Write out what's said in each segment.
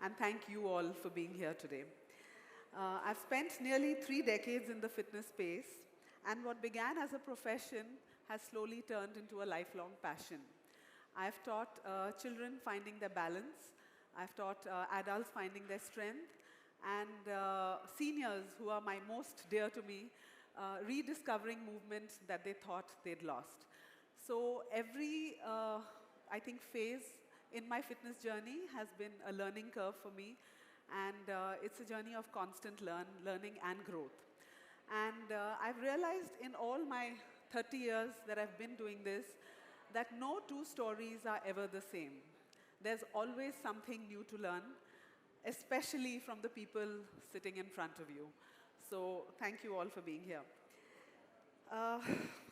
and thank you all for being here today. I've spent nearly 3 decades in the fitness space, and what began as a profession has slowly turned into a lifelong passion. I've taught children finding their balance, I've taught adults finding their strength, and seniors who are my most dear to me, rediscovering movements that they thought they'd lost. So every, I think, phase in my fitness journey has been a learning curve for me, and it's a journey of constant learning and growth. And I've realized in all my 30 years that I've been doing this, that no two stories are ever the same. There's always something new to learn, especially from the people sitting in front of you. So thank you all for being here.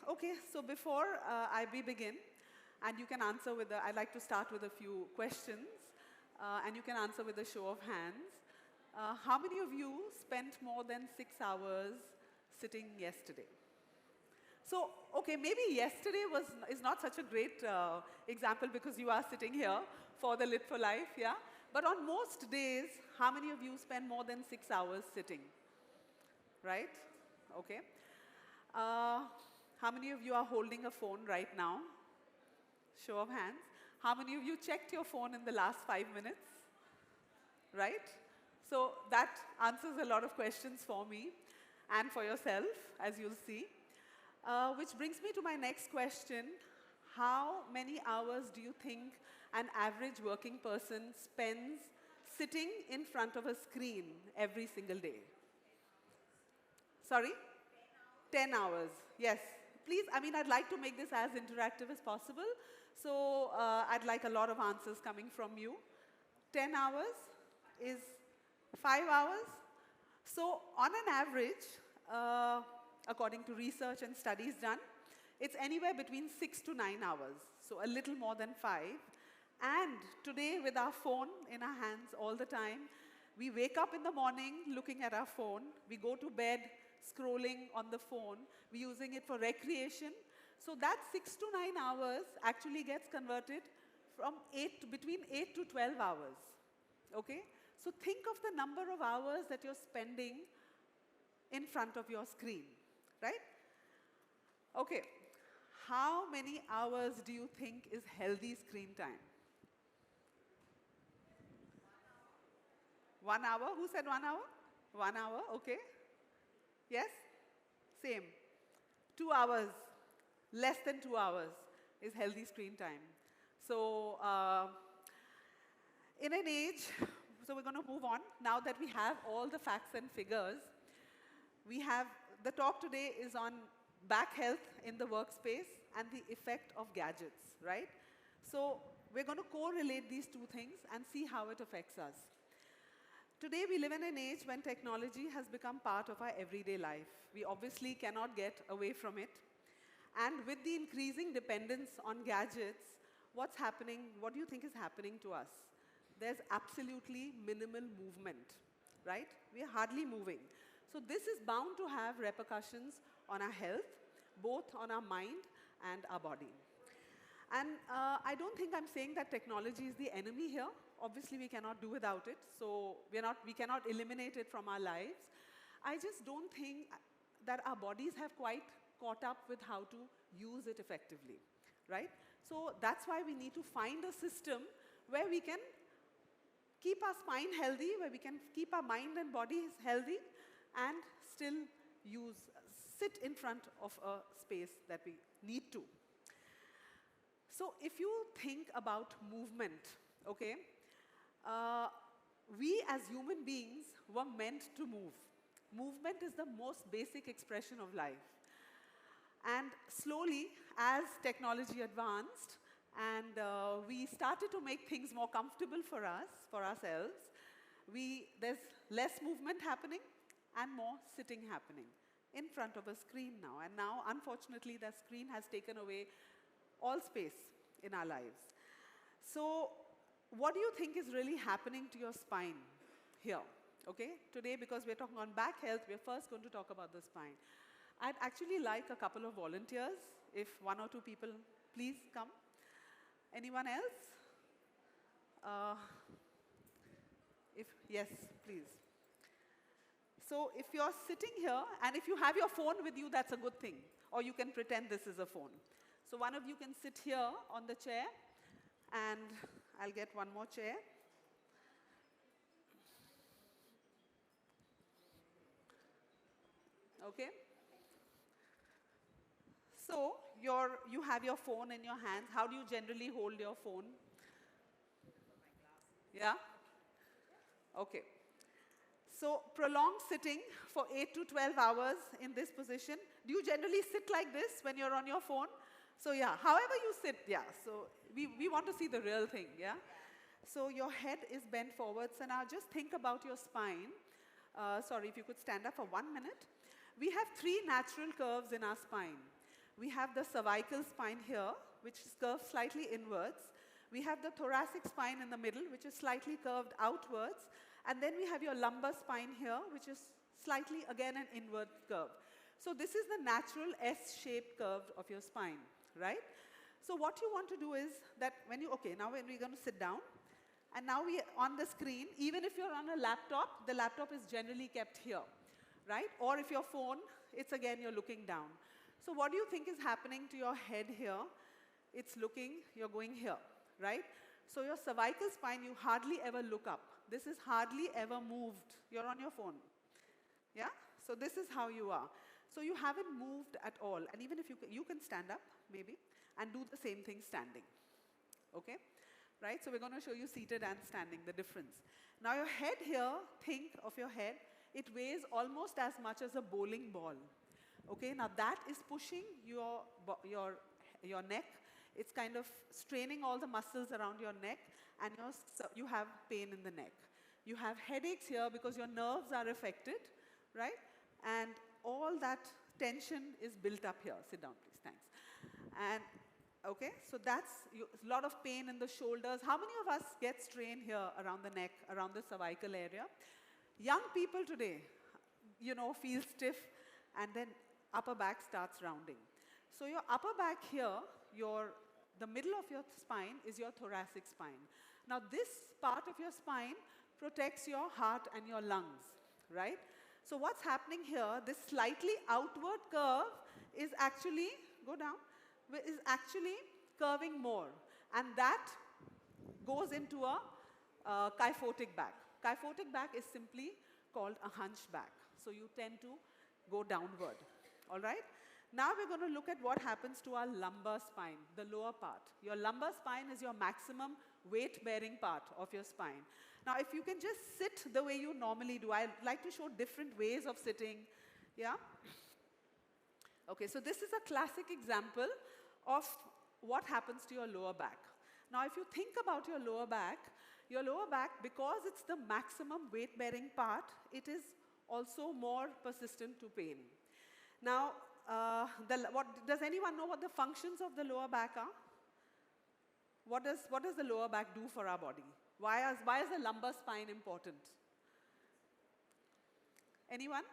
Okay, so before I begin, and you can answer with I'd like to start with a few questions, and you can answer with a show of hands. How many of you spent more than 6 hours sitting yesterday? So, okay, maybe yesterday is not such a great example because you are sitting here for the Lit for Life, yeah? But on most days, how many of you spend more than 6 hours sitting? Right? Okay. How many of you are holding a phone right now? Show of hands. How many of you checked your phone in the last 5 minutes? Right? So that answers a lot of questions for me and for yourself, as you'll see. Which brings me to my next question. How many hours do you think an average working person spends sitting in front of a screen every single day? Sorry? 10 hours. Yes. Please, I'd like to make this as interactive as possible. So I'd like a lot of answers coming from you. 10 hours is 5 hours. So on an average, according to research and studies done, it's anywhere between 6 to 9 hours, so a little more than 5. And today, with our phone in our hands all the time, we wake up in the morning looking at our phone, we go to bed scrolling on the phone, we're using it for recreation. So that 6 to 9 hours actually gets converted from between 8 to 12 hours, okay? So think of the number of hours that you're spending in front of your screen, right? Okay, how many hours do you think is healthy screen time? 1 hour? Who said 1 hour? 1 hour, okay. Yes? Same. 2 hours, less than 2 hours is healthy screen time. So in an age, so we're going to move on. Now that we have all the facts and figures, the talk today is on back health in the workspace and the effect of gadgets, right? So we're going to correlate these two things and see how it affects us. Today, we live in an age when technology has become part of our everyday life. We obviously cannot get away from it. And with the increasing dependence on gadgets, what's happening? What do you think is happening to us? There's absolutely minimal movement, right? We are hardly moving. So this is bound to have repercussions on our health, both on our mind and our body. And I don't think I'm saying that technology is the enemy here. Obviously, we cannot do without it, so we cannot eliminate it from our lives. I just don't think that our bodies have quite caught up with how to use it effectively, right? So that's why we need to find a system where we can keep our spine healthy, where we can keep our mind and body healthy, and still sit in front of a space that we need to. So if you think about movement, okay, we as human beings were meant to move. Movement is the most basic expression of life. And slowly, as technology advanced, and we started to make things more comfortable for ourselves, there's less movement happening and more sitting happening in front of a screen now. And now, unfortunately, the screen has taken away all space in our lives. So what do you think is really happening to your spine here? Okay, today, because we're talking on back health, we're first going to talk about the spine. I'd actually like a couple of volunteers, if 1 or 2 people, please come. Anyone else? Yes, please. So if you're sitting here, and if you have your phone with you, that's a good thing. Or you can pretend this is a phone. So one of you can sit here on the chair, and I'll get one more chair. Okay? So you have your phone in your hands. How do you generally hold your phone? Yeah? Okay. So prolonged sitting for 8 to 12 hours in this position. Do you generally sit like this when you're on your phone? So yeah, however you sit, yeah. So we want to see the real thing, yeah? So your head is bent forward. So now just think about your spine. Sorry, if you could stand up for 1 minute. We have 3 natural curves in our spine. We have the cervical spine here, which is curved slightly inwards. We have the thoracic spine in the middle, which is slightly curved outwards. And then we have your lumbar spine here, which is slightly, again, an inward curve. So this is the natural S-shaped curve of your spine, right? So what you want to do is that now when we're going to sit down, and now on the screen, even if you're on a laptop, the laptop is generally kept here, right? Or if your phone, it's again, you're looking down. So what do you think is happening to your head here? It's looking, you're going here, right? So your cervical spine, you hardly ever look up. This is hardly ever moved. You're on your phone. Yeah? So this is how you are. So you haven't moved at all. And even if you can stand up, maybe, and do the same thing standing. Okay? Right? So we're going to show you seated and standing, the difference. Now your head here, think of your head, it weighs almost as much as a bowling ball. Okay? Now that is pushing your neck. It's kind of straining all the muscles around your neck, and you have pain in the neck. You have headaches here because your nerves are affected, right? And all that tension is built up here. Sit down, please. Thanks. And okay, so that's a lot of pain in the shoulders. How many of us get strain here around the neck, around the cervical area? Young people today, feel stiff, and then upper back starts rounding. So your upper back here, the middle of your spine is your thoracic spine. Now this part of your spine protects your heart and your lungs, right? So what's happening here, this slightly outward curve is actually, is actually curving more. And that goes into a kyphotic back. Kyphotic back is simply called a hunchback. So you tend to go downward, all right? Now we're going to look at what happens to our lumbar spine, the lower part. Your lumbar spine is your maximum weight-bearing part of your spine. Now if you can just sit the way you normally do, I'd like to show different ways of sitting. Yeah? Okay, so this is a classic example of what happens to your lower back. Now if you think about your lower back, because it's the maximum weight-bearing part, it is also more persistent to pain. Now, does anyone know what the functions of the lower back are? What does the lower back do for our body? Why is the lumbar spine important? Anyone?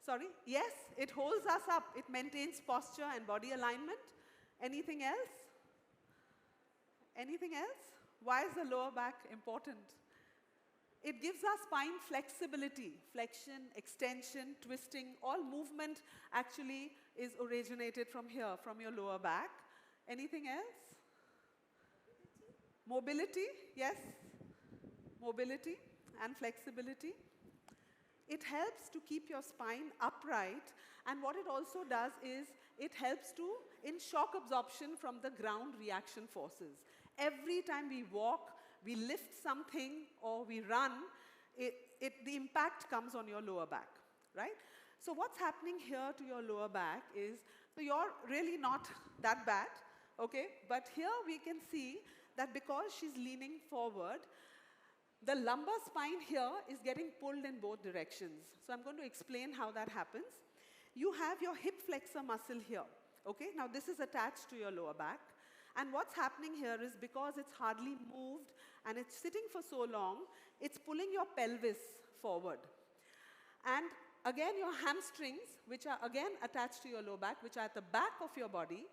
Sorry? Yes, it holds us up. It maintains posture and body alignment. Anything else? Anything else? Why is the lower back important? It gives our spine flexibility, flexion, extension, twisting. All movement actually is originated from here, from your lower back. Anything else? Mobility, yes. Mobility and flexibility. It helps to keep your spine upright, and what it also does is it helps in shock absorption from the ground reaction forces. Every time we walk, we lift something or we run, the impact comes on your lower back, right? So what's happening here to your lower back is, so you're really not that bad, okay? But here we can see that because she's leaning forward, the lumbar spine here is getting pulled in both directions. So I'm going to explain how that happens. You have your hip flexor muscle here, okay? Now this is attached to your lower back. And what's happening here is because it's hardly moved and it's sitting for so long, it's pulling your pelvis forward. And again, your hamstrings, which are again attached to your lower back, which are at the back of your body,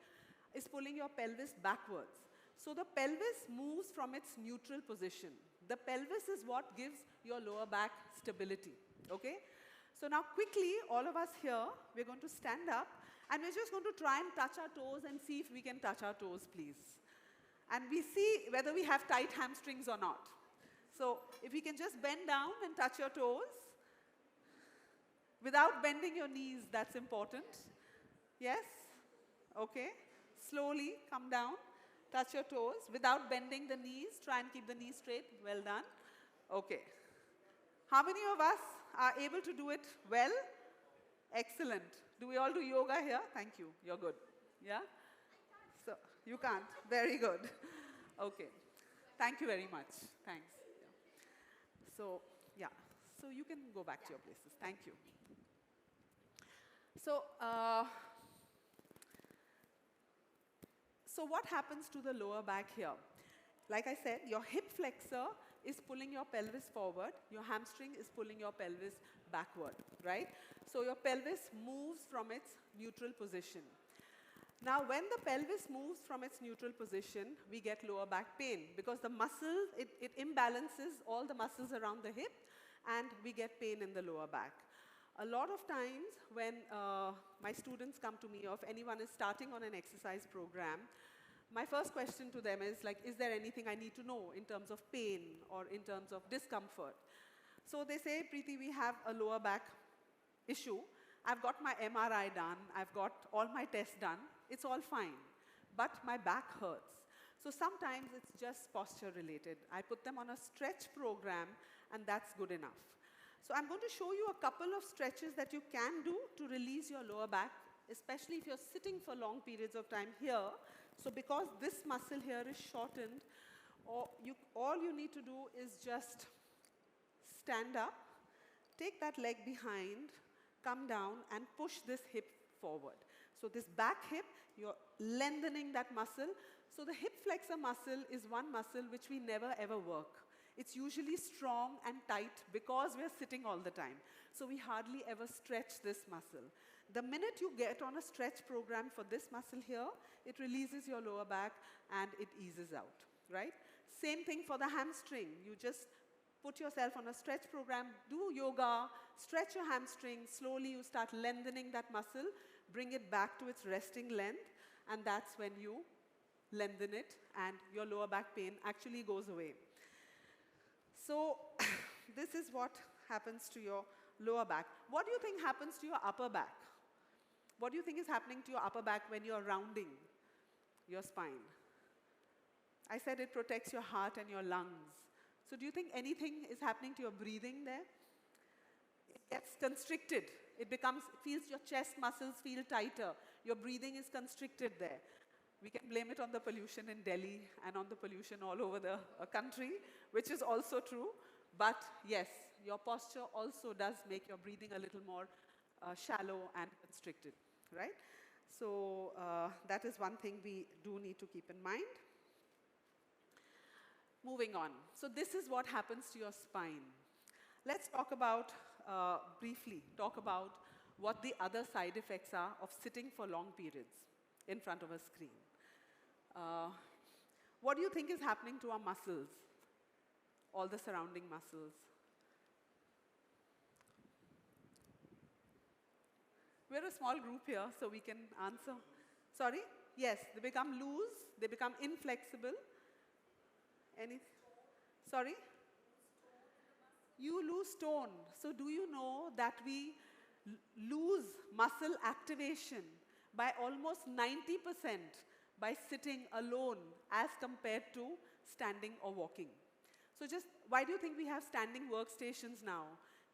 is pulling your pelvis backwards. So the pelvis moves from its neutral position. The pelvis is what gives your lower back stability, okay? So now quickly, all of us here, we're going to stand up and we're just going to try and touch our toes and see if we can touch our toes, please. And we see whether we have tight hamstrings or not. So if you can just bend down and touch your toes, without bending your knees, that's important. Yes? Okay. Slowly come down, touch your toes without bending the knees. Try and keep the knees straight. Well done. Okay. How many of us are able to do it well? Excellent. Do we all do yoga here? Thank you. You're good. Yeah? So you can't. Very good. Okay. Thank you very much. Thanks. Yeah. So, yeah. So you can go back to your places. Thank you. So, so what happens to the lower back here? Like I said, your hip flexor is pulling your pelvis forward. Your hamstring is pulling your pelvis backward, right? So your pelvis moves from its neutral position. Now, when the pelvis moves from its neutral position, we get lower back pain because the muscle, it imbalances all the muscles around the hip and we get pain in the lower back. A lot of times when my students come to me or if anyone is starting on an exercise program, my first question to them is like, is there anything I need to know in terms of pain or in terms of discomfort? So they say, Preeti, we have a lower back issue. I've got my MRI done. I've got all my tests done. It's all fine. But my back hurts. So sometimes it's just posture related. I put them on a stretch program and that's good enough. So I'm going to show you a couple of stretches that you can do to release your lower back, especially if you're sitting for long periods of time here. So because this muscle here is shortened, all you need to do is just stand up, take that leg behind, come down and push this hip forward. So this back hip, you're lengthening that muscle. So the hip flexor muscle is one muscle which we never ever work. It's usually strong and tight because we're sitting all the time. So we hardly ever stretch this muscle. The minute you get on a stretch program for this muscle here, it releases your lower back and it eases out, right? Same thing for the hamstring. You just put yourself on a stretch program, do yoga, stretch your hamstring, slowly you start lengthening that muscle, bring it back to its resting length, and that's when you lengthen it and your lower back pain actually goes away. So this is what happens to your lower back. What do you think happens to your upper back? What do you think is happening to your upper back when you're rounding your spine? I said it protects your heart and your lungs. So do you think anything is happening to your breathing there? It gets constricted. It feels your chest muscles feel tighter. Your breathing is constricted there. We can blame it on the pollution in Delhi and on the pollution all over the country, which is also true. But yes, your posture also does make your breathing a little more shallow and constricted, right? So that is one thing we do need to keep in mind. Moving on. So this is what happens to your spine. Let's talk about, briefly, talk about what the other side effects are of sitting for long periods in front of a screen. What do you think is happening to our muscles? All the surrounding muscles. We're a small group here, so we can answer. Sorry? Yes, they become loose, they become inflexible. Sorry? You lose tone. So do you know that we lose muscle activation by almost 90% by sitting alone as compared to standing or walking? So just, why do you think we have standing workstations now?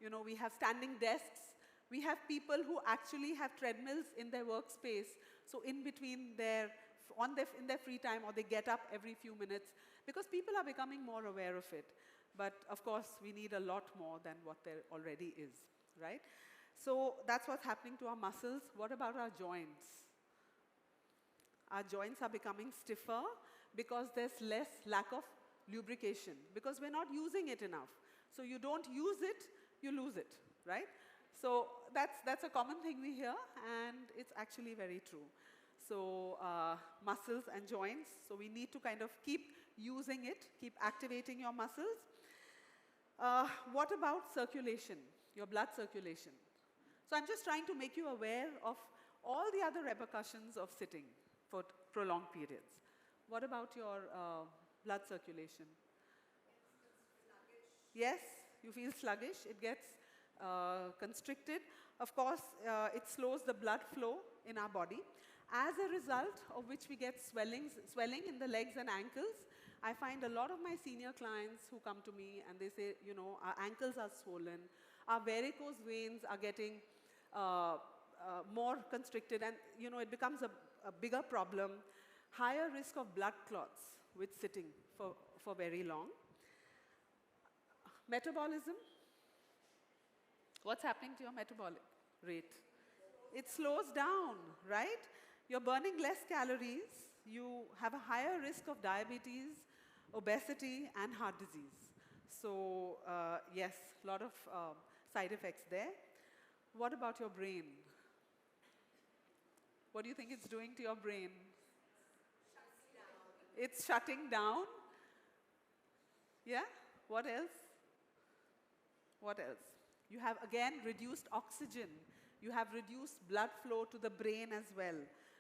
You know, we have standing desks. We have people who actually have treadmills in their workspace. So in between in their free time, or they get up every few minutes, because people are becoming more aware of it. But of course, we need a lot more than what there already is, right? So that's what's happening to our muscles. What about our joints? Our joints are becoming stiffer because there's less lack of lubrication, because we're not using it enough. So you don't use it, you lose it, right? So that's a common thing we hear, and it's actually very true. So muscles and joints, so we need to kind of keep using it, keep activating your muscles. What about circulation, your blood circulation? So I'm just trying to make you aware of all the other repercussions of sitting for prolonged periods. What about your blood circulation? Yes, you feel sluggish. It gets constricted. Of course, it slows the blood flow in our body. As a result of which we get swelling in the legs and ankles. I find a lot of my senior clients who come to me and they say, you know, our ankles are swollen, our varicose veins are getting more constricted, and you know, it becomes a bigger problem. Higher risk of blood clots with sitting for very long. Metabolism. What's happening to your metabolic rate? It slows down, right? You're burning less calories. You have a higher risk of diabetes, obesity, and heart disease. So yes, a lot of side effects there. What about your brain? What do you think it's doing to your brain? It's shutting down. Yeah? What else? What else? You have, again, reduced oxygen. You have reduced blood flow to the brain as well.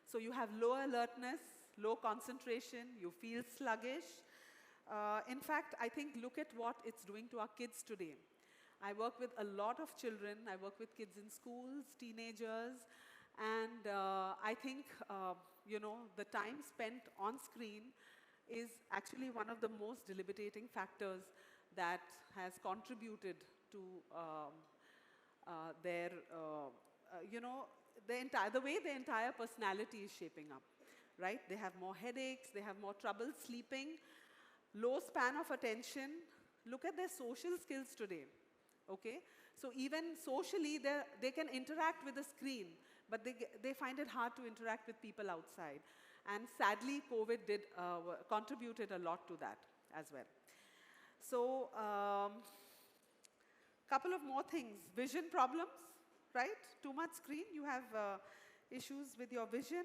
So you have low alertness, low concentration, you feel sluggish. In fact, I think look at what it's doing to our kids today. I work with a lot of children. I work with kids in schools, teenagers, and I think, you know, the time spent on screen is actually one of the most debilitating factors that has contributed to their, you know, the way the entire personality is shaping up, right? They have more headaches, they have more trouble sleeping, low span of attention. Look at their social skills today, okay? So even socially, they can interact with the screen, but they find it hard to interact with people outside. And sadly, COVID contributed a lot to that as well. So, couple of more things. Vision problems, right? Too much screen, you have issues with your vision.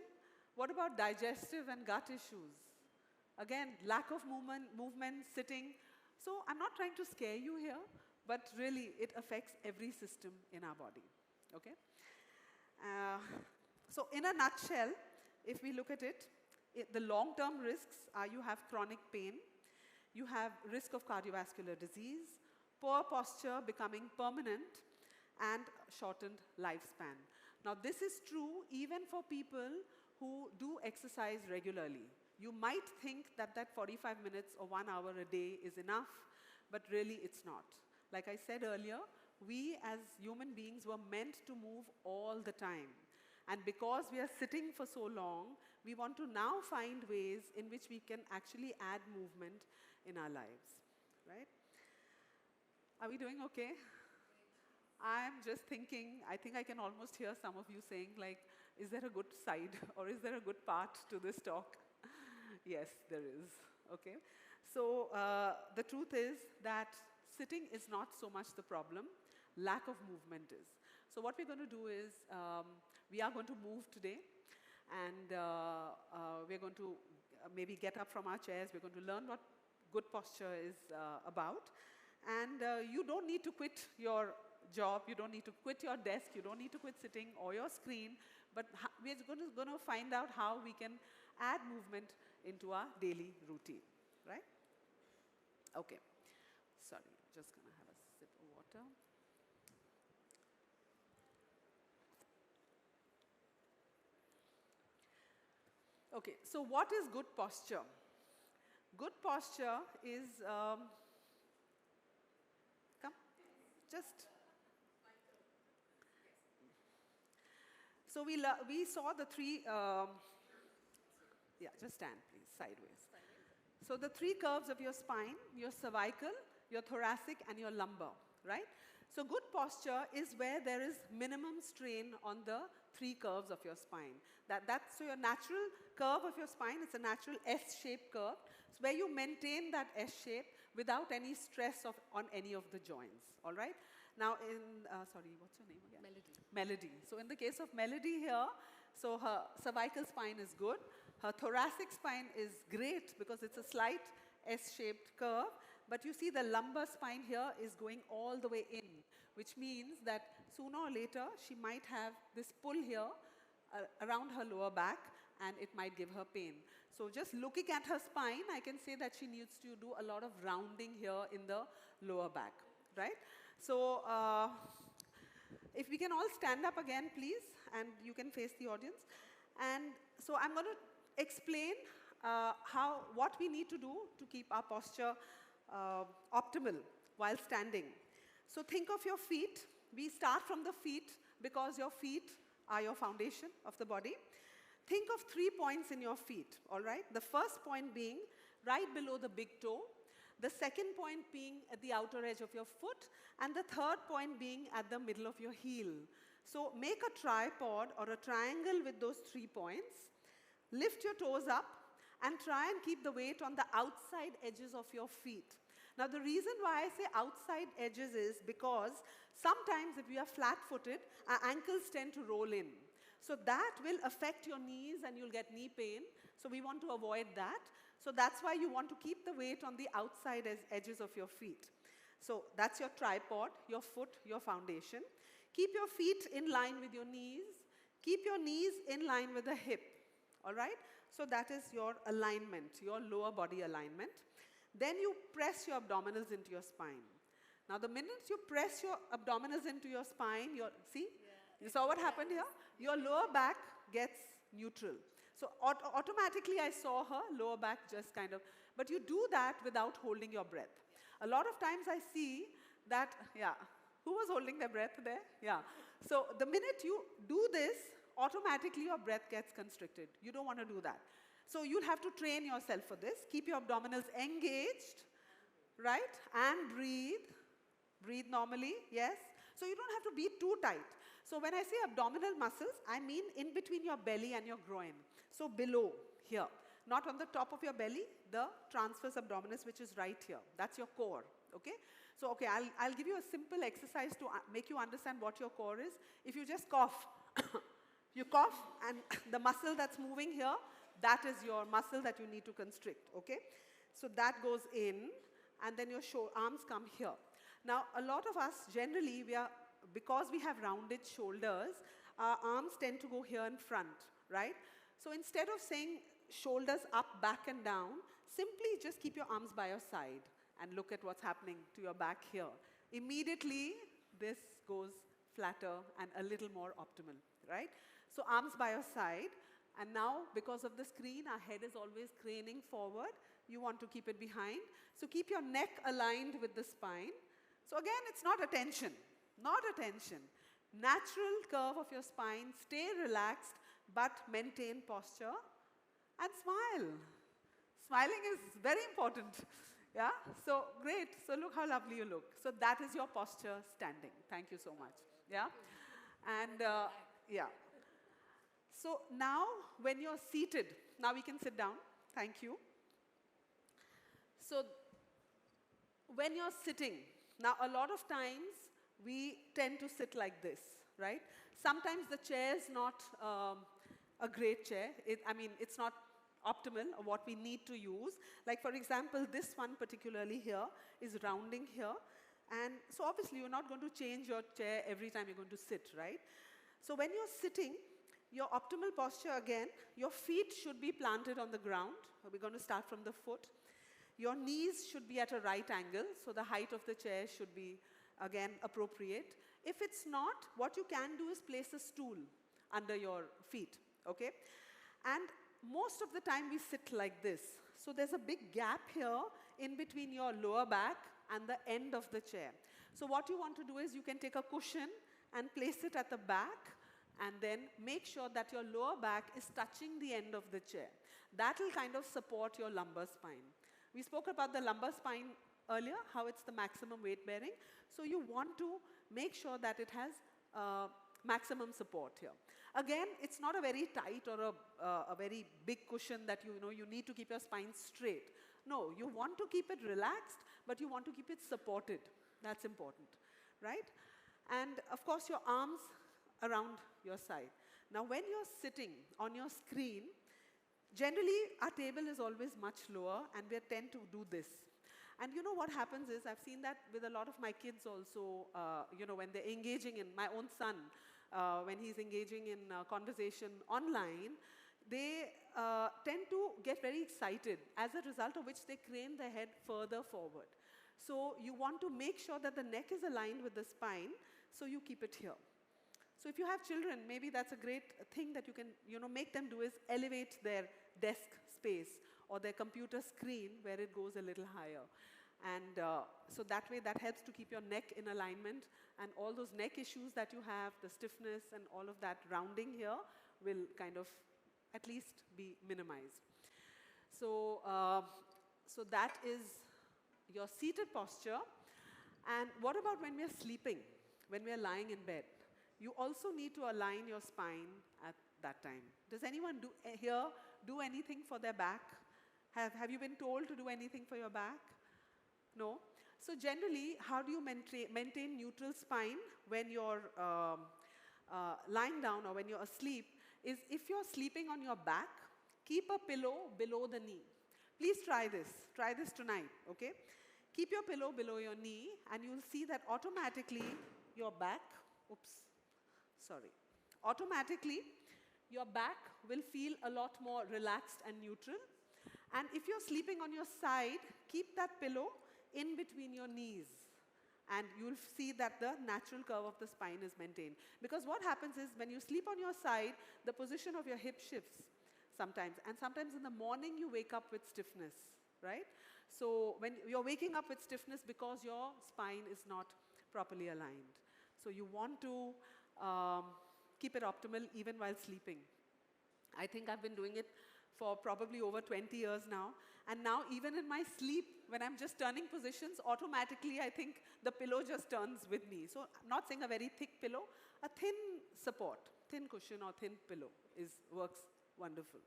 What about digestive and gut issues? Again, lack of movement, sitting. So I'm not trying to scare you here, but really it affects every system in our body, okay? So in a nutshell, if we look at it, the long-term risks are you have chronic pain, you have risk of cardiovascular disease, poor posture becoming permanent, and shortened lifespan. Now this is true even for people who do exercise regularly. You might think that 45 minutes or 1 hour a day is enough, but really it's not. Like I said earlier, we as human beings were meant to move all the time. And because we are sitting for so long, we want to now find ways in which we can actually add movement in our lives, right? Are we doing okay? I'm just thinking, I think I can almost hear some of you saying like, is there a good side or is there a good part to this talk? Yes, there is, okay? So the truth is that sitting is not so much the problem, lack of movement is. So what we're going to do is, we are going to move today and we're going to maybe get up from our chairs, we're going to learn what good posture is about. And you don't need to quit your job, you don't need to quit your desk, you don't need to quit sitting or your screen, but we're going to find out how we can add movement into our daily routine, right? Okay. Sorry, I'm just going to have a sip of water. Okay, so what is good posture? Good posture is, come, just. So we saw the three, yeah, just stand please, sideways. So the three curves of your spine, your cervical, your thoracic, and your lumbar, right? So good posture is where there is minimum strain on the three curves of your spine. So your natural curve of your spine, it's a natural S-shaped curve. It's where you maintain that S shape without any stress on any of the joints, all right? Now sorry, what's your name again? Melody. Melody. So in the case of Melody here, so her cervical spine is good. Her thoracic spine is great because it's a slight S-shaped curve. But you see the lumbar spine here is going all the way in, which means that sooner or later she might have this pull here around her lower back, and it might give her pain. So just looking at her spine, I can say that she needs to do a lot of rounding here in the lower back, right? So if we can all stand up again, please, and you can face the audience. And so I'm going to explain what we need to do to keep our posture optimal while standing. So think of your feet. We start from the feet because your feet are your foundation of the body. Think of 3 points in your feet, all right? The first point being right below the big toe, the second point being at the outer edge of your foot, and the third point being at the middle of your heel. So make a tripod or a triangle with those 3 points. Lift your toes up and try and keep the weight on the outside edges of your feet. Now, the reason why I say outside edges is because sometimes if you are flat-footed, our ankles tend to roll in. So that will affect your knees and you'll get knee pain. So we want to avoid that. So that's why you want to keep the weight on the outside edges of your feet. So that's your tripod, your foot, your foundation. Keep your feet in line with your knees. Keep your knees in line with the hip. All right? So that is your alignment, your lower body alignment. Then you press your abdominals into your spine. Now, the minute you press your abdominals into your spine, you saw what happened here? Your lower back gets neutral. So automatically I saw her lower back just kind of, but you do that without holding your breath. A lot of times I see that, who was holding their breath there? Yeah. So the minute you do this, automatically your breath gets constricted. You don't want to do that. So you'll have to train yourself for this. Keep your abdominals engaged, right? And breathe. Breathe normally, yes. So you don't have to be too tight. So when I say abdominal muscles, I mean in between your belly and your groin. So below, here. Not on the top of your belly, the transverse abdominis, which is right here. That's your core, okay? So, okay, I'll give you a simple exercise to make you understand what your core is. If you just cough, you cough, and the muscle that's moving here, that is your muscle that you need to constrict, okay? So that goes in, and then your arms come here. Now, a lot of us, generally, because we have rounded shoulders, our arms tend to go here in front, right? So instead of saying shoulders up, back, and down, simply just keep your arms by your side and look at what's happening to your back here. Immediately, this goes flatter and a little more optimal, right? So arms by your side. And now, because of the screen, our head is always craning forward. You want to keep it behind. So keep your neck aligned with the spine. So again, it's not a tension. Not a tension. Natural curve of your spine. Stay relaxed, but maintain posture. And smile. Smiling is very important. Yeah? So great. So look how lovely you look. So that is your posture standing. Thank you so much. Yeah? And yeah. So now, when you're seated, now we can sit down. Thank you. So when you're sitting, now a lot of times we tend to sit like this, right? Sometimes the chair is not a great chair. It's not optimal or what we need to use. Like for example, this one particularly here is rounding here. And so obviously you're not going to change your chair every time you're going to sit, right? So when you're sitting, your optimal posture again, your feet should be planted on the ground. We're going to start from the foot. Your knees should be at a right angle, so the height of the chair should be, again, appropriate. If it's not, what you can do is place a stool under your feet, okay? And most of the time we sit like this. So there's a big gap here in between your lower back and the end of the chair. So what you want to do is you can take a cushion and place it at the back, and then make sure that your lower back is touching the end of the chair. That will kind of support your lumbar spine. We spoke about the lumbar spine earlier, how it's the maximum weight bearing. So you want to make sure that it has maximum support here. Again, it's not a very tight or a very big cushion that you need to keep your spine straight. No, you want to keep it relaxed, but you want to keep it supported. That's important, right? And of course, your arms around your side. Now, when you're sitting on your screen, generally our table is always much lower and we tend to do this. And you know what happens is, I've seen that with a lot of my kids also, when they're engaging in, my own son, when he's engaging in conversation online, they tend to get very excited, as a result of which they crane their head further forward. So you want to make sure that the neck is aligned with the spine, so you keep it here. So if you have children, maybe that's a great thing that you can make them do, is elevate their desk space or their computer screen where it goes a little higher. And so that way, that helps to keep your neck in alignment, and all those neck issues that you have, the stiffness and all of that rounding here, will kind of at least be minimized. So, so that is your seated posture. And what about when we are sleeping, when we are lying in bed? You also need to align your spine at that time. Does anyone here do anything for their back? Have you been told to do anything for your back? No? So generally, how do you maintain neutral spine when you're lying down or when you're asleep? Is if you're sleeping on your back, keep a pillow below the knee. Please try this. Try this tonight, okay? Keep your pillow below your knee, and you'll see that automatically your back, automatically your back will feel a lot more relaxed and neutral. And if you're sleeping on your side, keep that pillow in between your knees, and you'll see that the natural curve of the spine is maintained. Because what happens is, when you sleep on your side, the position of your hip shifts sometimes, and sometimes in the morning you wake up with stiffness, right? So when you're waking up with stiffness because your spine is not properly aligned. So you want to keep it optimal even while sleeping. I think I've been doing it for probably over 20 years now. And now even in my sleep, when I'm just turning positions, automatically I think the pillow just turns with me. So I'm not saying a very thick pillow, a thin support, thin cushion or thin pillow works wonderful.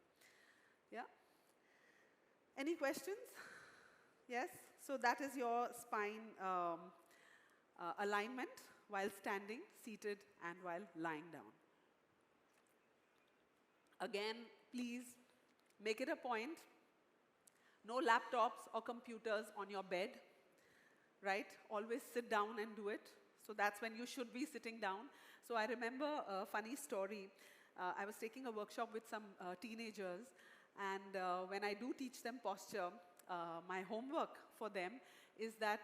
Yeah? Any questions? Yes? So that is your spine alignment while standing, seated, and while lying down. Again, please make it a point. No laptops or computers on your bed, right? Always sit down and do it. So that's when you should be sitting down. So I remember a funny story. I was taking a workshop with some teenagers, and when I do teach them posture, my homework for them is that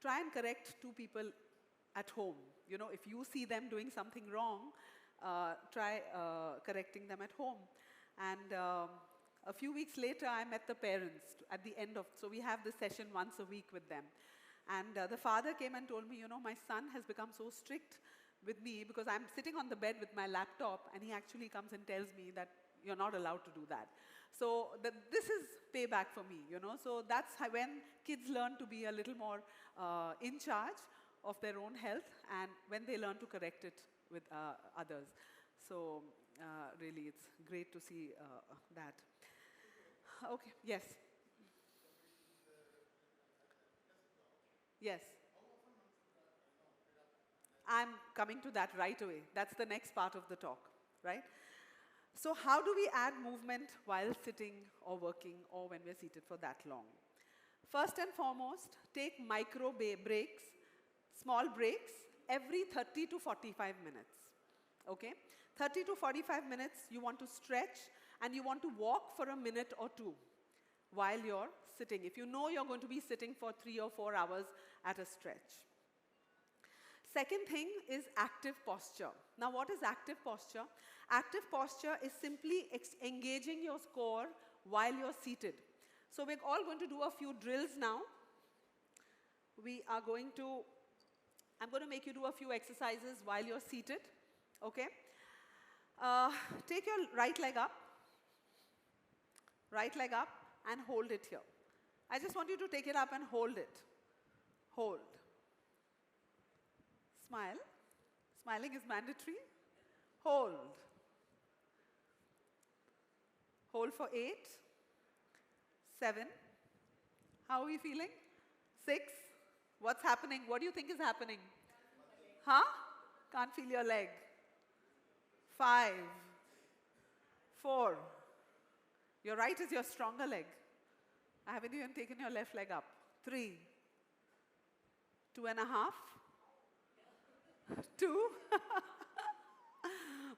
try and correct two people at home. You know, if you see them doing something wrong, try correcting them at home. And a few weeks later, I met the parents at the end of, so we have this session once a week with them. And the father came and told me, my son has become so strict with me because I'm sitting on the bed with my laptop, and he actually comes and tells me that you're not allowed to do that. So this is payback for me, So that's how, when kids learn to be a little more in charge of their own health, and when they learn to correct it with others. So really, it's great to see that. Okay, yes. Yes. I'm coming to that right away. That's the next part of the talk, right? So how do we add movement while sitting or working or when we're seated for that long? First and foremost, take micro breaks, small breaks, every 30 to 45 minutes, okay? 30 to 45 minutes, you want to stretch, and you want to walk for a minute or two while you're sitting, if you know you're going to be sitting for 3 or 4 hours at a stretch. Second thing is active posture. Now, what is active posture? Active posture is simply engaging your core while you're seated. So we're all going to do a few drills now. I'm going to make you do a few exercises while you're seated, okay? Take your right leg up, and hold it here. I just want you to take it up and hold it. Hold. Smile. Smiling is mandatory. Hold. Hold for 8, 7. How are we feeling? 6. What's happening? What do you think is happening? Huh? Can't feel your leg. 5, 4. Your right is your stronger leg. I haven't even taken your left leg up. 3, 2.5, 2.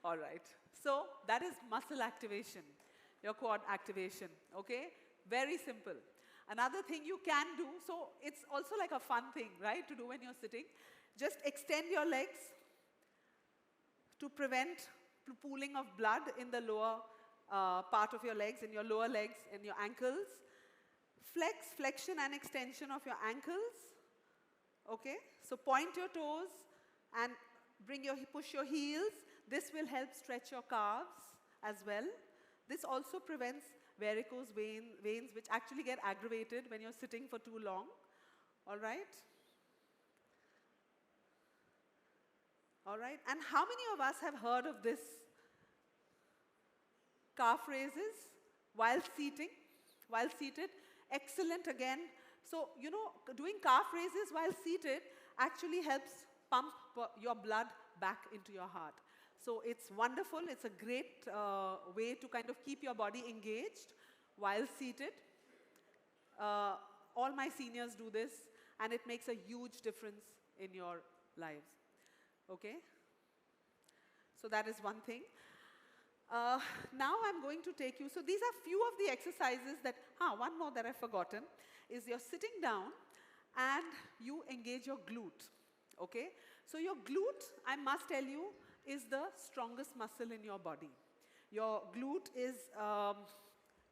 All right. So that is muscle activation, your quad activation, okay? Very simple. Another thing you can do, so it's also like a fun thing, right, to do when you're sitting. Just extend your legs to prevent pooling of blood in the lower part of your legs, in your lower legs, in your ankles. Flexion and extension of your ankles, okay? So point your toes and push your heels. This will help stretch your calves as well. This also prevents varicose veins which actually get aggravated when you're sitting for too long. All right? All right. And how many of us have heard of this calf raises while seating? While seated? Excellent again. So, you know, doing calf raises while seated actually helps pump your blood back into your heart. So it's wonderful. It's a great way to kind of keep your body engaged while seated. All my seniors do this, and it makes a huge difference in your lives. Okay? So that is one thing. Now I'm going to take you, so these are few of the exercises that, one more that I've forgotten, is you're sitting down and you engage your glute. Okay? So your glute, I must tell you, is the strongest muscle in your body. Your glute is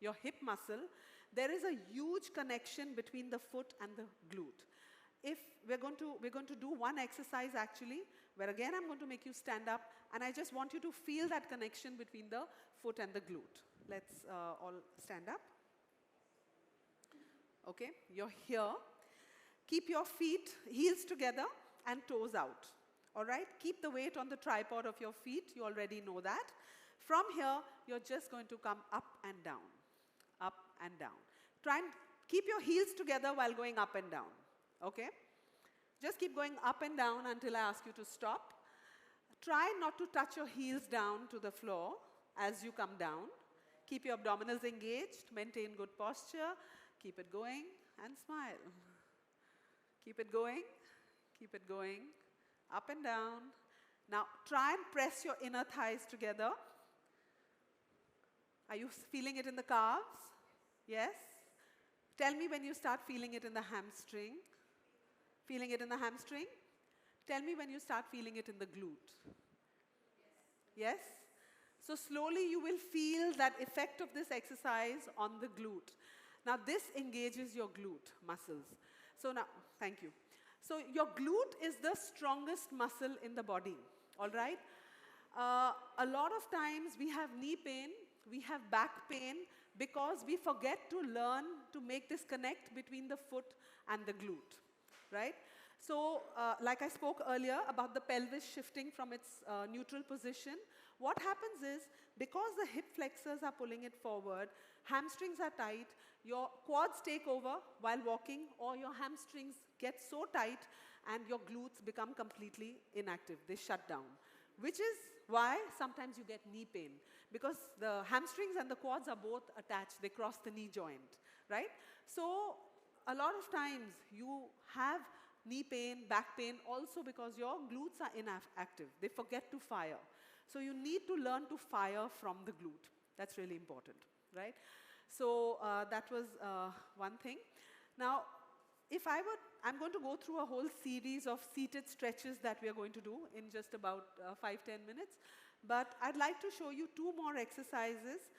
your hip muscle. There is a huge connection between the foot and the glute. If we're going to do one exercise actually, where again I'm going to make you stand up, and I just want you to feel that connection between the foot and the glute. Let's all stand up. Okay, you're here. Keep your feet, heels together and toes out. All right, keep the weight on the tripod of your feet. You already know that. From here, you're just going to come up and down, up and down. Try and keep your heels together while going up and down. Okay? Just keep going up and down until I ask you to stop. Try not to touch your heels down to the floor as you come down. Keep your abdominals engaged. Maintain good posture. Keep it going and smile. Keep it going. Keep it going. Up and down. Now, try and press your inner thighs together. Are you feeling it in the calves? Yes? Tell me when you start feeling it in the hamstring. Feeling it in the hamstring? Tell me when you start feeling it in the glute. Yes? So slowly you will feel that effect of this exercise on the glute. Now this engages your glute muscles. So now, thank you. So your glute is the strongest muscle in the body, all right? A lot of times we have knee pain, we have back pain, because we forget to learn to make this connect between the foot and the glute, right? So, like I spoke earlier about the pelvis shifting from its neutral position, what happens is, because the hip flexors are pulling it forward, hamstrings are tight, your quads take over while walking, or your hamstrings get so tight and your glutes become completely inactive. They shut down, which is why sometimes you get knee pain, because the hamstrings and the quads are both attached. They cross the knee joint, right? So a lot of times you have knee pain, back pain, also because your glutes are inactive. They forget to fire. So you need to learn to fire from the glute. That's really important, right? So that was one thing. Now, I'm going to go through a whole series of seated stretches that we are going to do in just about 5-10 minutes. But I'd like to show you two more exercises.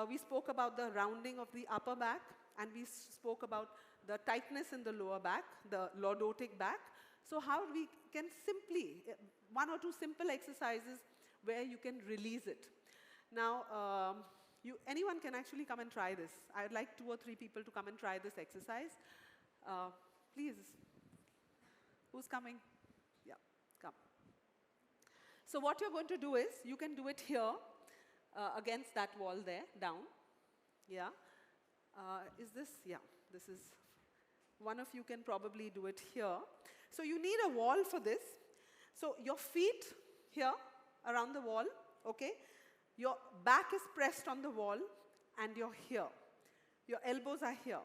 We spoke about the rounding of the upper back, and we spoke about the tightness in the lower back, the lordotic back. So how we can simply, one or two simple exercises where you can release it. Now, anyone can actually come and try this. I'd like 2 or 3 people to come and try this exercise. Please. Who's coming? Yeah, come. So what you're going to do is, you can do it here, against that wall there, down. Yeah. Is this? Yeah, this is, one of you can probably do it here. So you need a wall for this. So your feet here, around the wall, okay? Your back is pressed on the wall, and you're here. Your elbows are here.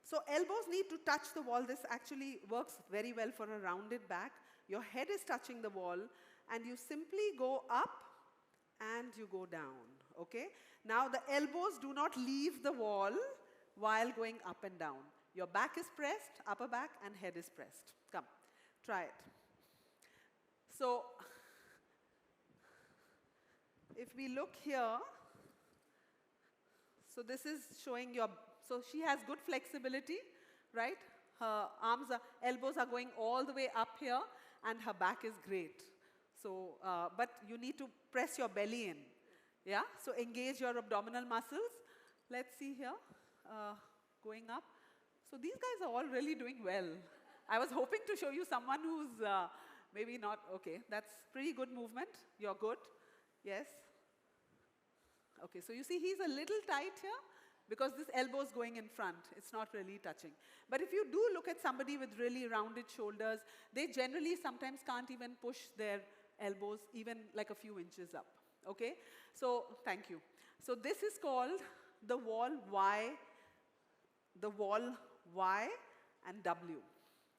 So elbows need to touch the wall. This actually works very well for a rounded back. Your head is touching the wall, and you simply go up and you go down, okay? Now the elbows do not leave the wall while going up and down. Your back is pressed, upper back, and head is pressed. Come, try it. So, if we look here, so this is showing your, so she has good flexibility, right? Her elbows are going all the way up here, and her back is great. So, but you need to press your belly in, yeah? So engage your abdominal muscles. Let's see here, going up. So these guys are all really doing well. I was hoping to show you someone who's maybe not, okay, that's pretty good movement. You're good, yes. Okay, so you see he's a little tight here because this elbow is going in front. It's not really touching. But if you do look at somebody with really rounded shoulders, they generally sometimes can't even push their elbows even like a few inches up, okay? So, thank you. So this is called the wall Y and W,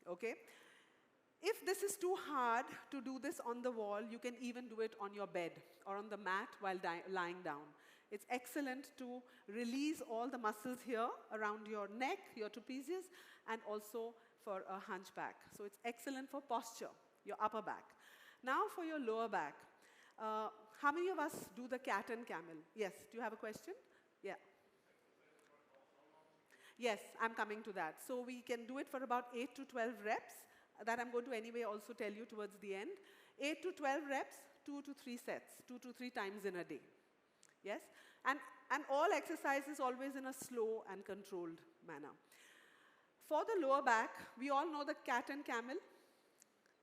okay? If this is too hard to do this on the wall, you can even do it on your bed or on the mat while lying down. It's excellent to release all the muscles here around your neck, your trapezius, and also for a hunchback. So it's excellent for posture, your upper back. Now for your lower back. How many of us do the cat and camel? Yes, do you have a question? Yeah. Yes, I'm coming to that. So we can do it for about 8 to 12 reps. That I'm going to anyway also tell you towards the end. 8 to 12 reps, 2 to 3 sets, 2 to 3 times in a day. Yes? And all exercise is always in a slow and controlled manner. For the lower back, we all know the cat and camel.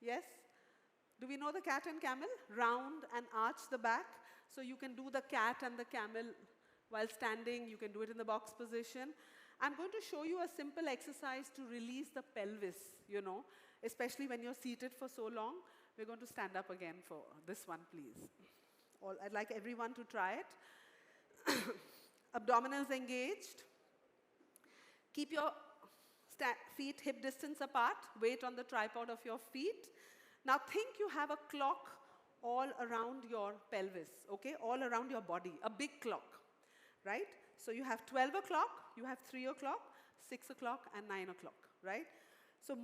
Yes? Do we know the cat and camel? Round and arch the back. So you can do the cat and the camel while standing. You can do it in the box position. I'm going to show you a simple exercise to release the pelvis, you know, especially when you're seated for so long. We're going to stand up again for this one, please. I'd like everyone to try it. Abdominals engaged. Keep your feet hip distance apart. Weight on the tripod of your feet. Now think you have a clock all around your pelvis, okay? All around your body, a big clock, right? So you have 12 o'clock, you have 3 o'clock, 6 o'clock, and 9 o'clock, right? So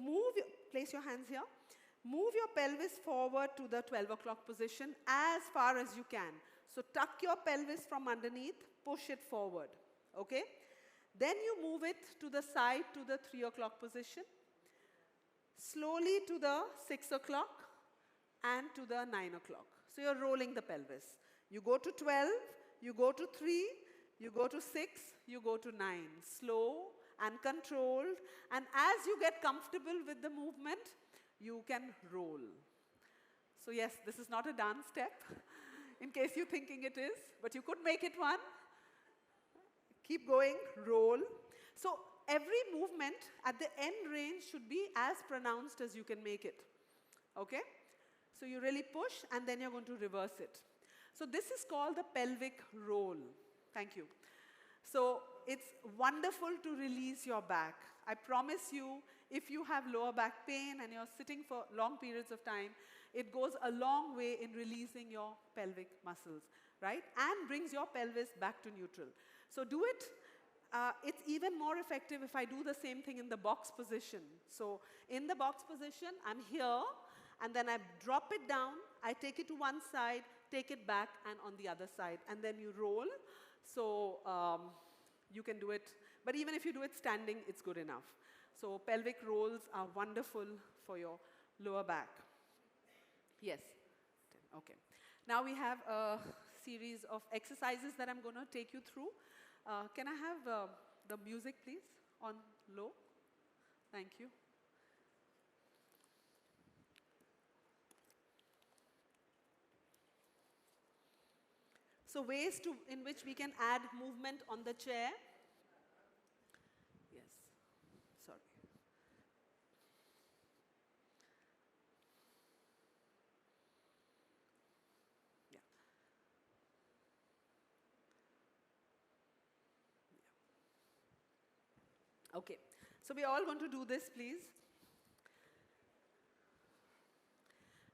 place your hands here. Move your pelvis forward to the 12 o'clock position as far as you can. So tuck your pelvis from underneath, push it forward, okay? Then you move it to the side to the 3 o'clock position, slowly to the 6 o'clock, and to the 9 o'clock. So you're rolling the pelvis. You go to 12, you go to 3, you go to 6, you go to 9. Slow and controlled. And as you get comfortable with the movement, you can roll. So yes, this is not a dance step, in case you're thinking it is, but you could make it one. Keep going, roll. So every movement at the end range should be as pronounced as you can make it, okay? So you really push, and then you're going to reverse it. So this is called the pelvic roll. Thank you. So it's wonderful to release your back. I promise you, if you have lower back pain and you're sitting for long periods of time, it goes a long way in releasing your pelvic muscles, right? And brings your pelvis back to neutral. So do it. It's even more effective if I do the same thing in the box position. So in the box position, I'm here, and then I drop it down, I take it to one side, take it back, and on the other side, and then you roll. So you can do it, but even if you do it standing, it's good enough. So pelvic rolls are wonderful for your lower back. Yes, okay. Now we have a series of exercises that I'm going to take you through. Can I have the music, please, on low? Thank you. So ways in which we can add movement on the chair. Yes, sorry. Yeah. Okay, so we're all going to do this, please.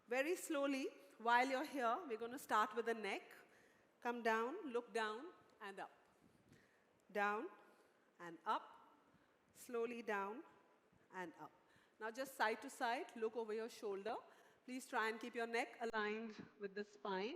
Very slowly, while you're here, we're going to start with the neck. Come down, look down, and up. Down and up, slowly down and up. Now just side to side, look over your shoulder. Please try and keep your neck aligned with the spine.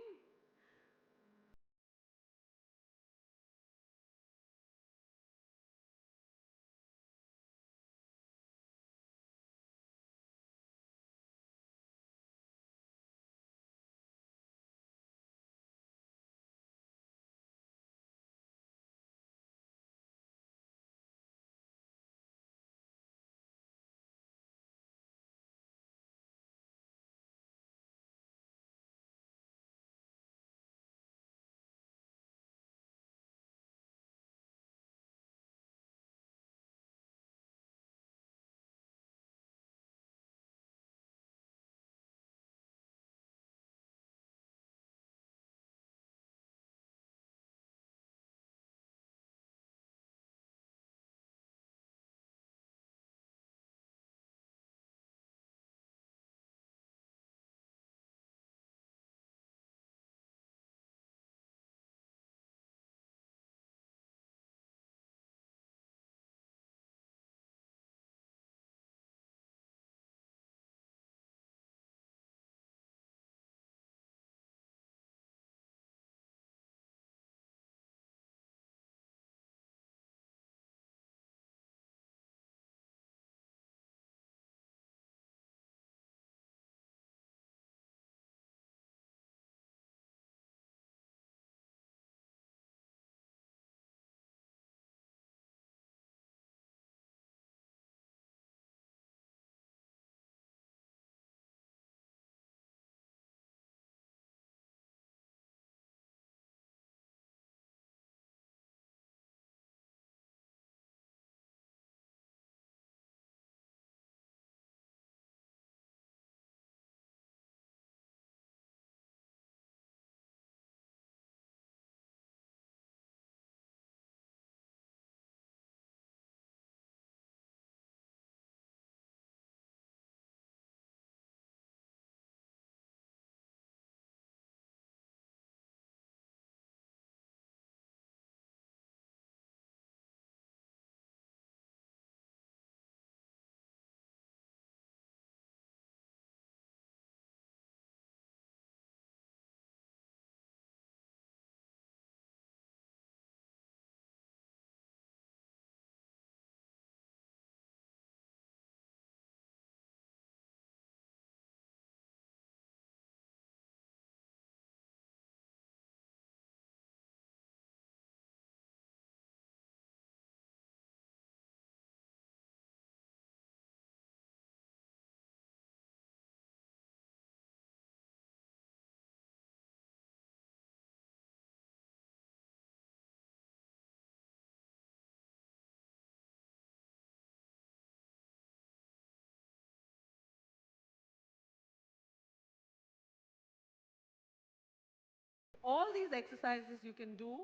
All these exercises you can do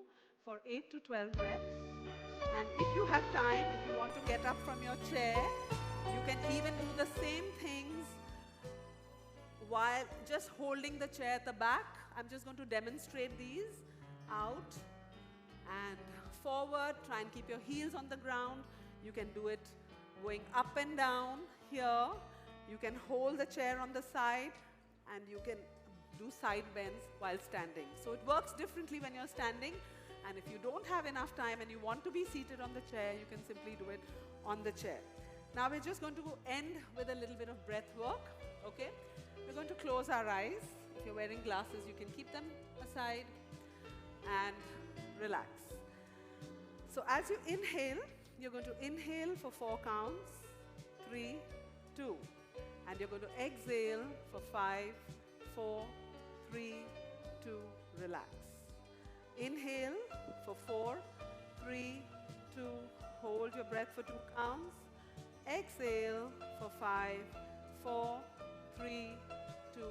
for 8 to 12 reps. And if you have time, if you want to get up from your chair, you can even do the same things while just holding the chair at the back. I'm just going to demonstrate these. Out and forward. Try and keep your heels on the ground. You can do it going up and down here. You can hold the chair on the side and you can do side bends while standing. So it works differently when you're standing, and if you don't have enough time and you want to be seated on the chair, you can simply do it on the chair. Now we're just going to end with a little bit of breath work, okay? We're going to close our eyes. If you're wearing glasses, you can keep them aside and relax. So as you inhale, you're going to inhale for 4 counts, 3, 2, and you're going to exhale for 5, 4, 3, 2, relax. Inhale for 4, 3, 2, hold your breath for 2 counts. Exhale for 5, 4, 3, 2,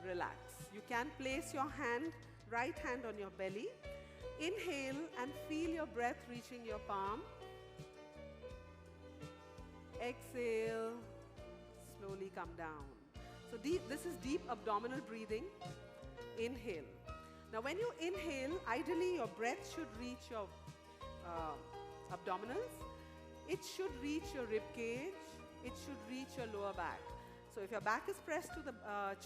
relax. You can place your right hand on your belly. Inhale and feel your breath reaching your palm. Exhale, slowly come down. So this is deep abdominal breathing. Inhale. Now when you inhale, ideally your breath should reach your abdominals. It should reach your rib cage. It should reach your lower back. So if your back is pressed to the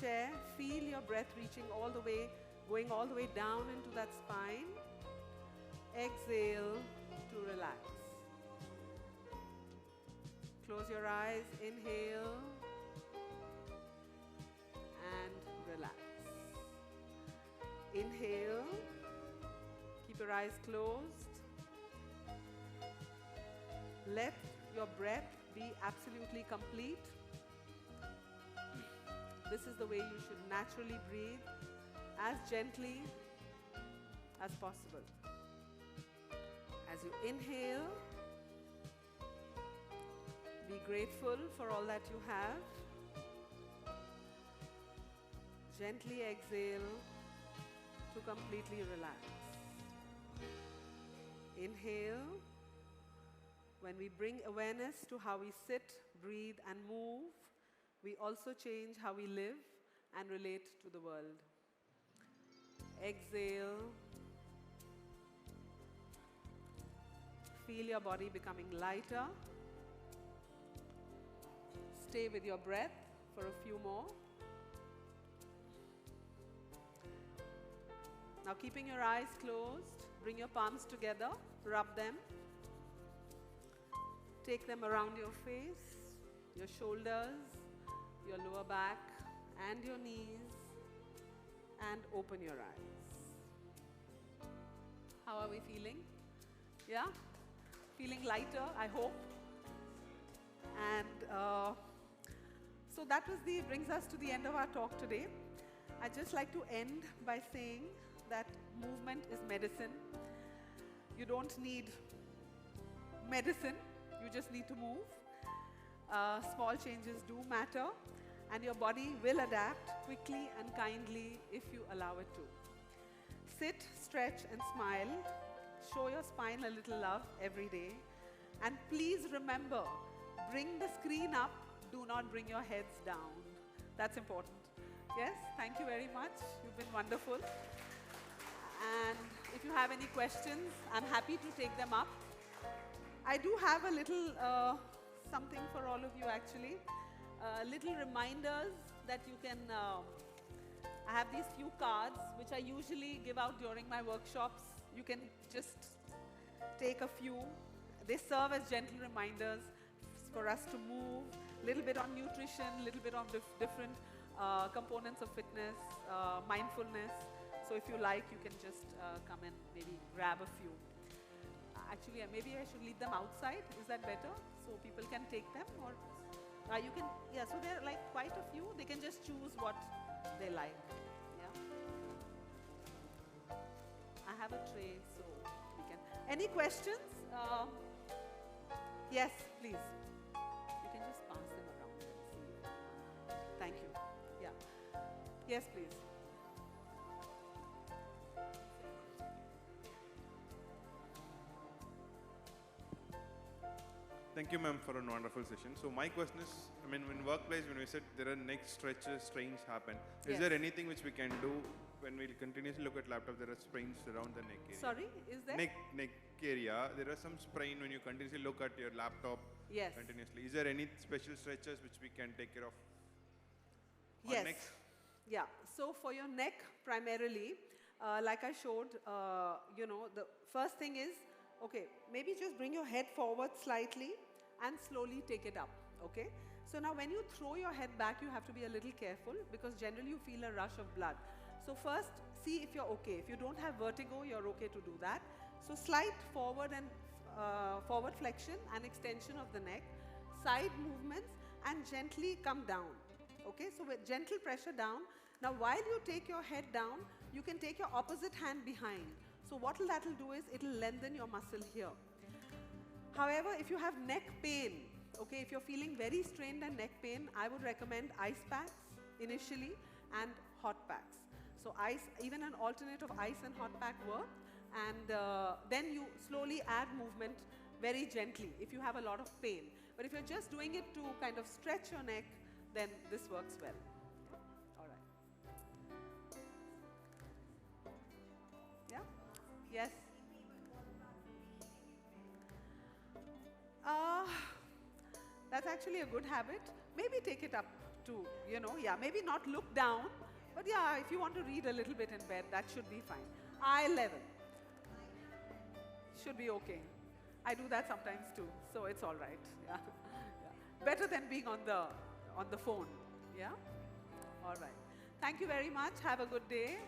chair, feel your breath reaching all the way, going all the way down into that spine. Exhale to relax. Close your eyes, inhale, and relax. Inhale, keep your eyes closed. Let your breath be absolutely complete. This is the way you should naturally breathe, as gently as possible. As you inhale, be grateful for all that you have. Gently exhale to completely relax. Inhale. When we bring awareness to how we sit, breathe, and move, we also change how we live and relate to the world. Exhale. Feel your body becoming lighter. Stay with your breath for a few more. Now keeping your eyes closed, bring your palms together, rub them. Take them around your face, your shoulders, your lower back, and your knees, and open your eyes. How are we feeling? Yeah? Feeling lighter, I hope. And so that brings us to the end of our talk today. I'd just like to end by saying that movement is medicine. You don't need medicine. You just need to move. Small changes do matter, and your body will adapt quickly and kindly if you allow it to. Sit, stretch, and smile. Show your spine a little love every day. And please remember, bring the screen up, do not bring your heads down. That's important. Yes, thank you very much. You've been wonderful. And if you have any questions, I'm happy to take them up. I do have a little something for all of you actually. Little reminders that you can, I have these few cards which I usually give out during my workshops. You can just take a few. They serve as gentle reminders for us to move, a little bit on nutrition, a little bit on different components of fitness, mindfulness. So if you like, you can just come and maybe grab a few. Actually, maybe I should leave them outside. Is that better? So people can take them, or you can, yeah, so there are like quite a few. They can just choose what they like. Yeah. I have a tray, so we can. Any questions? Yes, please. You can just pass them around and see. Thank you. Yeah. Yes, please. Thank you, ma'am, for a wonderful session. So my question is, I mean, in workplace, when we said there are neck stretches, strains happen, is there anything which we can do when we continuously look at laptop, there are sprains around the neck area? Sorry, is there? Neck area, there are some sprain when you continuously look at your laptop continuously. Is there any special stretches which we can take care of? Yes. Yeah, so for your neck primarily, like I showed, you know, the first thing is, okay, maybe just bring your head forward slightly and slowly take it up, okay? So now when you throw your head back, you have to be a little careful because generally you feel a rush of blood. So first, see if you're okay. If you don't have vertigo, you're okay to do that. So slight forward and forward flexion and extension of the neck, side movements, and gently come down, okay? So with gentle pressure down. Now while you take your head down, you can take your opposite hand behind. So what that will do is, it will lengthen your muscle here. However, if you have neck pain, okay, if you're feeling very strained and neck pain, I would recommend ice packs initially and hot packs. So ice, even an alternate of ice and hot pack work, and then you slowly add movement very gently if you have a lot of pain. But But if you're just doing it to kind of stretch your neck, then this works well. All right. Yeah? Yes? That's actually a good habit. Maybe take it up to, maybe not look down, but yeah, if you want to read a little bit in bed, that should be fine. Eye level. Should be okay. I do that sometimes too, so it's all right. Yeah. Yeah. Better than being on the phone. Yeah? All right. Thank you very much. Have a good day.